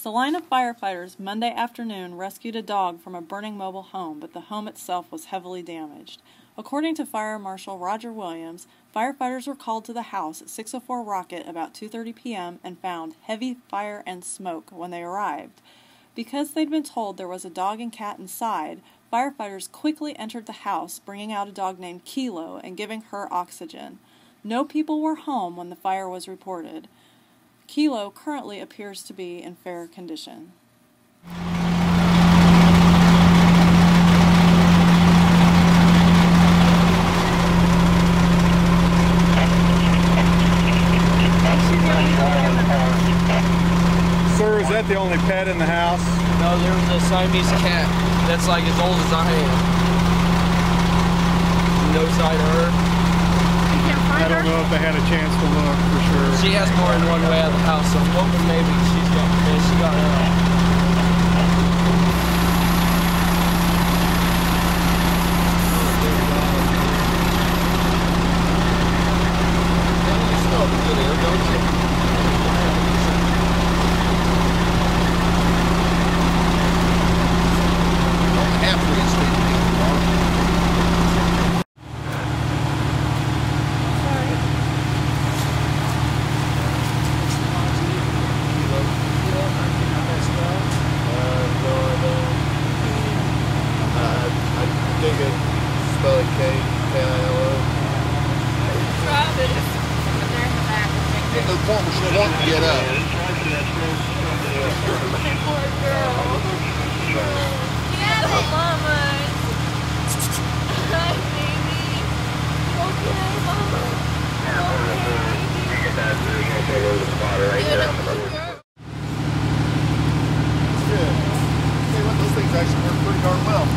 Salina Firefighters Monday afternoon rescued a dog from a burning mobile home, but the home itself was heavily damaged. According to Fire Marshal Roger Williams, firefighters were called to the house at 604 Rocket about 2:30 p.m. and found heavy fire and smoke when they arrived. Because they'd been told there was a dog and cat inside, firefighters quickly entered the house, bringing out a dog named Kilo and giving her oxygen. No people were home when the fire was reported. Kilo currently appears to be in fair condition. Sir, is that the only pet in the house? No, there was a Siamese cat that's like as old as I am. No sign of her. I don't know if they had a chance to look for sure. She has more than one way out of the house, so I'm hoping maybe she got out. Spell it K-I-L-O. There's no point when she wants to get up. Poor girl. Yeah, the mamas. Hi, baby. Okay, mama. Good. Hey, look, those things actually work pretty darn well.